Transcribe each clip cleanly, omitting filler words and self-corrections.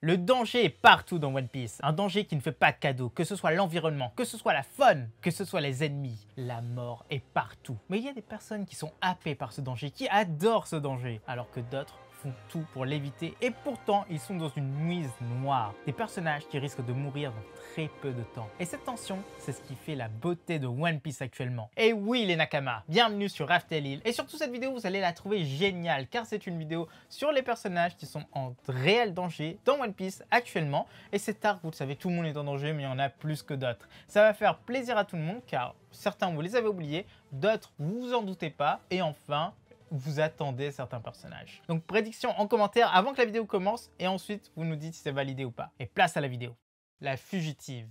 Le danger est partout dans One Piece. Un danger qui ne fait pas de cadeau, que ce soit l'environnement, que ce soit la faune, que ce soit les ennemis. La mort est partout. Mais il y a des personnes qui sont happées par ce danger, qui adorent ce danger, alors que d'autres font tout pour l'éviter et pourtant ils sont dans une nuise noire. Des personnages qui risquent de mourir dans très peu de temps. Et cette tension, c'est ce qui fait la beauté de One Piece actuellement. Et oui les Nakama, bienvenue sur Raftel Hill. Et surtout cette vidéo, vous allez la trouver géniale car c'est une vidéo sur les personnages qui sont en réel danger dans One Piece actuellement. Et cet arc, vous le savez, tout le monde est en danger, mais il y en a plus que d'autres. Ça va faire plaisir à tout le monde car certains vous les avez oubliés, d'autres vous vous en doutez pas. Et enfin, vous attendez certains personnages. Donc prédiction en commentaire avant que la vidéo commence et ensuite vous nous dites si c'est validé ou pas. Et place à la vidéo. La fugitive.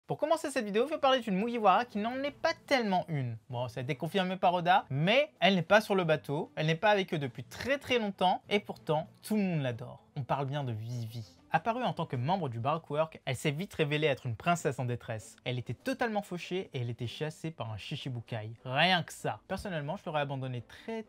Pour commencer cette vidéo, je vais parler d'une Mugiwara qui n'en est pas tellement une. Bon, ça a été confirmé par Oda, mais elle n'est pas sur le bateau, elle n'est pas avec eux depuis très longtemps et pourtant tout le monde l'adore. On parle bien de Vivi. Apparue en tant que membre du Barkwork, elle s'est vite révélée être une princesse en détresse. Elle était totalement fauchée et elle était chassée par un Shichibukai. Rien que ça. Personnellement, je l'aurais abandonnée très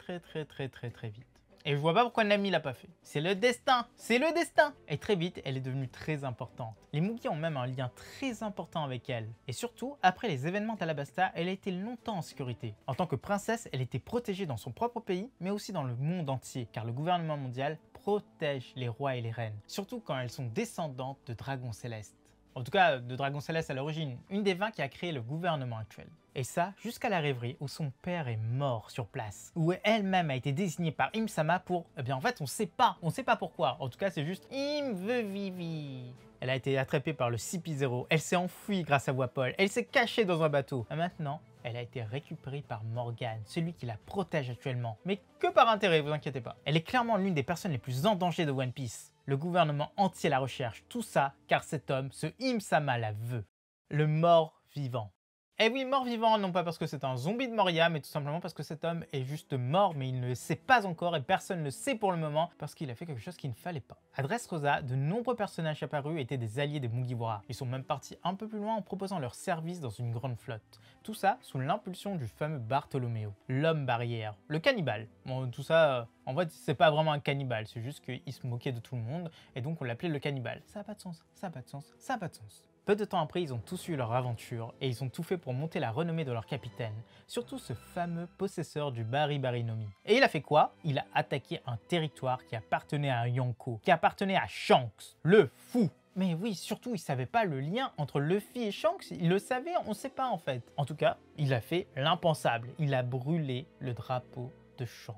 vite. Et je vois pas pourquoi Nami l'a pas fait. C'est le destin, c'est le destin. Et très vite, elle est devenue très importante. Les Mugi ont même un lien très important avec elle. Et surtout, après les événements d'Alabasta, elle a été longtemps en sécurité. En tant que princesse, elle était protégée dans son propre pays, mais aussi dans le monde entier, car le gouvernement mondial protège les rois et les reines. Surtout quand elles sont descendantes de dragons célestes. En tout cas, de Dragon Céleste à l'origine, une des 20 qui a créé le gouvernement actuel. Et ça, jusqu'à la rêverie où son père est mort sur place, où elle-même a été désignée par Im-sama pour... Eh bien en fait, on sait pas pourquoi. En tout cas, c'est juste Im veut Vivi. Elle a été attrapée par le CP0, elle s'est enfuie grâce à Wapol, elle s'est cachée dans un bateau. Et maintenant, elle a été récupérée par Morgan, celui qui la protège actuellement. Mais que par intérêt, vous inquiétez pas. Elle est clairement l'une des personnes les plus en danger de One Piece. Le gouvernement entier la recherche, tout ça car cet homme, ce Im-sama la veut. Le mort-vivant. Eh oui, mort-vivant, non pas parce que c'est un zombie de Moria, mais tout simplement parce que cet homme est juste mort, mais il ne le sait pas encore et personne ne le sait pour le moment parce qu'il a fait quelque chose qu'il ne fallait pas. À Dressrosa, de nombreux personnages apparus étaient des alliés des Mugiwara. Ils sont même partis un peu plus loin en proposant leur service dans une grande flotte. Tout ça sous l'impulsion du fameux Bartolomeo, l'homme barrière, le cannibale. Bon, tout ça, en vrai, c'est pas vraiment un cannibale, c'est juste qu'il se moquait de tout le monde et donc on l'appelait le cannibale. Ça n'a pas de sens, ça n'a pas de sens, ça n'a pas de sens. Peu de temps après, ils ont tous eu leur aventure et ils ont tout fait pour monter la renommée de leur capitaine, surtout ce fameux possesseur du Bari-Bari-no-Mi. Et il a fait quoi? Il a attaqué un territoire qui appartenait à Yonko, qui appartenait à Shanks, le fou. Mais oui, surtout, il savait pas le lien entre Luffy et Shanks, il le savait, on sait pas en fait. En tout cas, il a fait l'impensable, il a brûlé le drapeau de Shanks.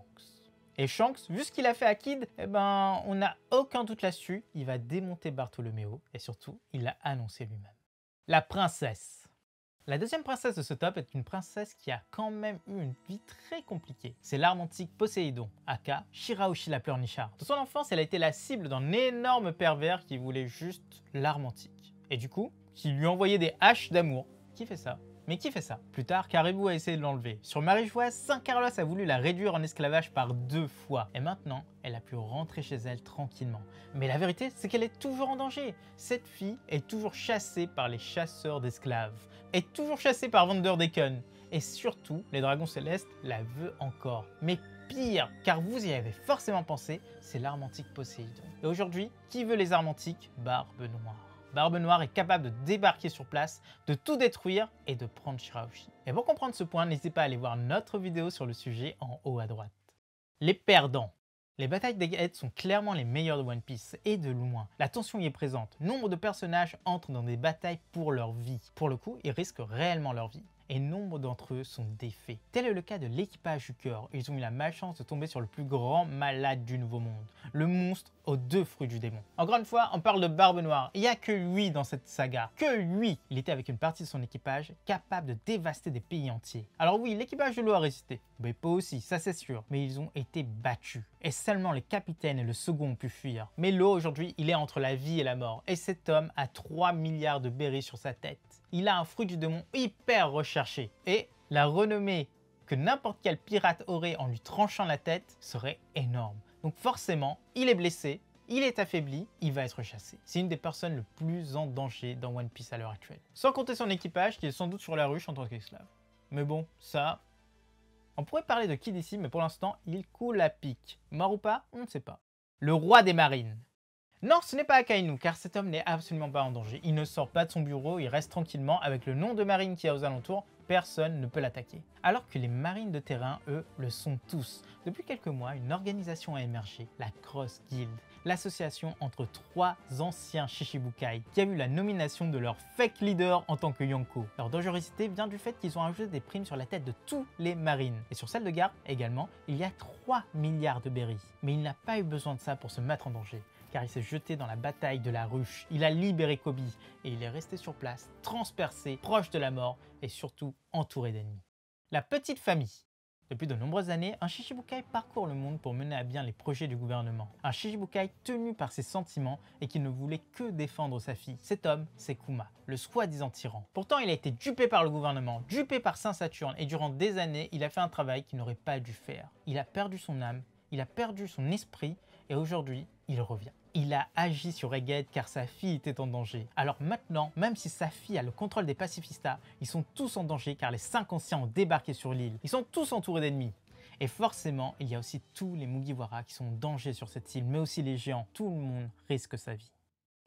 Et Shanks, vu ce qu'il a fait à Kid, eh ben, on n'a aucun doute là-dessus, il va démonter Bartolomeo et surtout, il l'a annoncé lui-même. La princesse. La deuxième princesse de ce top est une princesse qui a quand même eu une vie très compliquée. C'est l'arme antique Poséidon, aka Shirahoshi la pleurnicharde. De son enfance, elle a été la cible d'un énorme pervers qui voulait juste l'arme antique. Et du coup, qui lui envoyait des haches d'amour. Qui fait ça? Mais qui fait ça? Plus tard, Caribou a essayé de l'enlever. Sur Marie-Joise, Saint Carlos a voulu la réduire en esclavage par 2 fois. Et maintenant, elle a pu rentrer chez elle tranquillement. Mais la vérité, c'est qu'elle est toujours en danger. Cette fille est toujours chassée par les chasseurs d'esclaves. Est toujours chassée par Vanderdecken. Et surtout, les dragons célestes la veulent encore. Mais pire, car vous y avez forcément pensé, c'est l'arme antique Poséidon. Et aujourd'hui, qui veut les armes antiques? Barbe Noire. Barbe Noire est capable de débarquer sur place, de tout détruire et de prendre Shirahoshi. Et pour comprendre ce point, n'hésitez pas à aller voir notre vidéo sur le sujet en haut à droite. Les perdants. Les batailles d'Egghead sont clairement les meilleures de One Piece, et de loin. La tension y est présente. Nombre de personnages entrent dans des batailles pour leur vie. Pour le coup, ils risquent réellement leur vie. Et nombre d'entre eux sont défaits. Tel est le cas de l'équipage du cœur. Ils ont eu la malchance de tomber sur le plus grand malade du Nouveau Monde. Le monstre aux 2 fruits du démon. Encore une fois, on parle de Barbe Noire. Il n'y a que lui dans cette saga. Que lui! Il était avec une partie de son équipage capable de dévaster des pays entiers. Alors oui, l'équipage de l'eau a résisté. Mais pas aussi, ça c'est sûr. Mais ils ont été battus. Et seulement les capitaines et le second ont pu fuir. Mais l'eau aujourd'hui, il est entre la vie et la mort. Et cet homme a 3 milliards de berries sur sa tête. Il a un fruit du démon hyper recherché. Et la renommée que n'importe quel pirate aurait en lui tranchant la tête serait énorme. Donc forcément, il est blessé, il est affaibli, il va être chassé. C'est une des personnes le plus en danger dans One Piece à l'heure actuelle. Sans compter son équipage qui est sans doute sur la ruche en tant qu'esclave. Mais bon, ça... On pourrait parler de Kid ici, mais pour l'instant, il coule à pic. Mort ou pas, on ne sait pas. Le roi des marines. Non, ce n'est pas Akainu, car cet homme n'est absolument pas en danger. Il ne sort pas de son bureau, il reste tranquillement avec le nom de marine qui est aux alentours. Personne ne peut l'attaquer. Alors que les marines de terrain, eux, le sont tous. Depuis quelques mois, une organisation a émergé, la Cross Guild, l'association entre 3 anciens Shichibukai, qui a eu la nomination de leur fake leader en tant que Yonko. Leur dangerosité vient du fait qu'ils ont ajouté des primes sur la tête de tous les marines. Et sur celle de garde, également, il y a 3 milliards de berries. Mais il n'a pas eu besoin de ça pour se mettre en danger, car il s'est jeté dans la bataille de la ruche, il a libéré Kobe, et il est resté sur place, transpercé, proche de la mort, et surtout entouré d'ennemis. La petite famille. Depuis de nombreuses années, un Shichibukai parcourt le monde pour mener à bien les projets du gouvernement. Un Shichibukai tenu par ses sentiments et qui ne voulait que défendre sa fille. Cet homme, c'est Kuma, le soi-disant tyran. Pourtant, il a été dupé par le gouvernement, dupé par Saint-Saturne, et durant des années, il a fait un travail qu'il n'aurait pas dû faire. Il a perdu son âme, il a perdu son esprit, et aujourd'hui, il revient. Il a agi sur Egghead car sa fille était en danger. Alors maintenant, même si sa fille a le contrôle des pacifistas, ils sont tous en danger car les 5 anciens ont débarqué sur l'île. Ils sont tous entourés d'ennemis. Et forcément, il y a aussi tous les Mugiwara qui sont en danger sur cette île, mais aussi les géants. Tout le monde risque sa vie.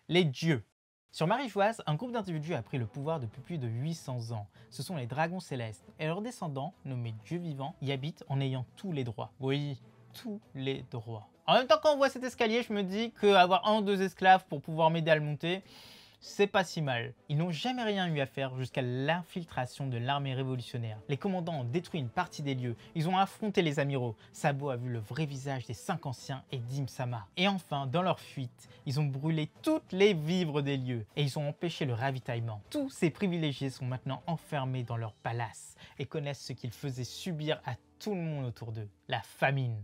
Les dieux. Sur Marie-Joise, un groupe d'individus a pris le pouvoir depuis plus de 800 ans. Ce sont les dragons célestes et leurs descendants, nommés dieux vivants, y habitent en ayant tous les droits. Oui, tous les droits. En même temps, quand on voit cet escalier, je me dis qu'avoir 1 ou 2 esclaves pour pouvoir m'aider à le monter, c'est pas si mal. Ils n'ont jamais rien eu à faire jusqu'à l'infiltration de l'armée révolutionnaire. Les commandants ont détruit une partie des lieux, ils ont affronté les amiraux. Sabo a vu le vrai visage des 5 anciens et d'Im-sama. Et enfin, dans leur fuite, ils ont brûlé toutes les vivres des lieux et ils ont empêché le ravitaillement. Tous ces privilégiés sont maintenant enfermés dans leur palace et connaissent ce qu'ils faisaient subir à tout le monde autour d'eux, la famine.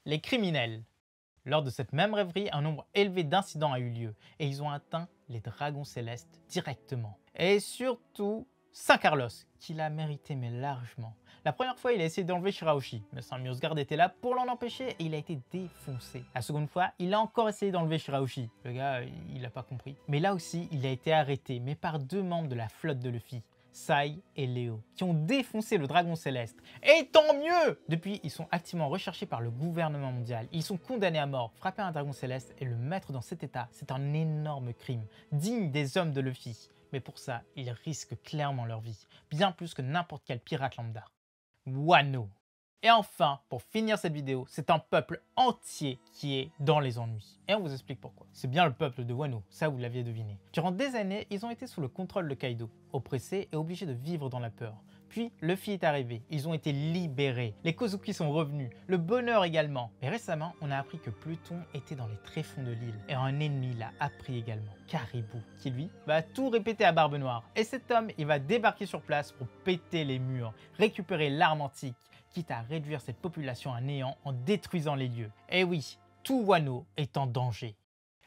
Les criminels. Lors de cette même rêverie, un nombre élevé d'incidents a eu lieu et ils ont atteint les dragons célestes directement. Et surtout, Saint Carlos, qui l'a mérité mais largement. La première fois, il a essayé d'enlever Shirahoshi, mais Saint Miosgard était là pour l'en empêcher et il a été défoncé. La seconde fois, il a encore essayé d'enlever Shirahoshi. Le gars, il n'a pas compris. Mais là aussi, il a été arrêté, mais par 2 membres de la flotte de Luffy. Sai et Léo, qui ont défoncé le dragon céleste. Et tant mieux! Depuis, ils sont activement recherchés par le gouvernement mondial. Ils sont condamnés à mort. Frapper un dragon céleste et le mettre dans cet état, c'est un énorme crime, digne des hommes de Luffy. Mais pour ça, ils risquent clairement leur vie, bien plus que n'importe quel pirate lambda. Wano. Et enfin, pour finir cette vidéo, c'est un peuple entier qui est dans les ennuis. Et on vous explique pourquoi. C'est bien le peuple de Wano, ça vous l'aviez deviné. Durant des années, ils ont été sous le contrôle de Kaido, oppressés et obligés de vivre dans la peur. Puis, Luffy est arrivé, ils ont été libérés, les Kozuki sont revenus, le bonheur également. Mais récemment, on a appris que Pluton était dans les tréfonds de l'île. Et un ennemi l'a appris également, Caribou, qui lui va tout répéter à Barbe Noire. Et cet homme, il va débarquer sur place pour péter les murs, récupérer l'arme antique, quitte à réduire cette population à néant en détruisant les lieux. Et oui, tout Wano est en danger.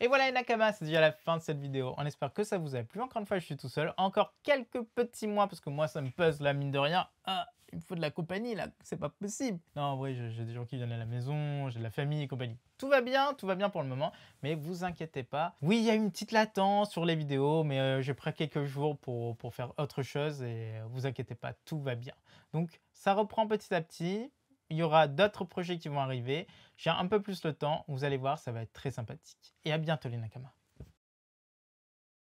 Et voilà les Nakamas, c'est déjà la fin de cette vidéo. On espère que ça vous a plu. Encore une fois, je suis tout seul. Encore quelques petits mois, parce que moi, ça me puzzle la mine de rien. Ah, il me faut de la compagnie là, c'est pas possible. Non, en vrai, j'ai des gens qui viennent à la maison, j'ai de la famille et compagnie. Tout va bien pour le moment, mais vous inquiétez pas. Oui, il y a une petite latence sur les vidéos, mais j'ai pris quelques jours pour faire autre chose et vous inquiétez pas, tout va bien. Donc, ça reprend petit à petit. Il y aura d'autres projets qui vont arriver. J'ai un peu plus le temps. Vous allez voir, ça va être très sympathique. Et à bientôt les Nakamas.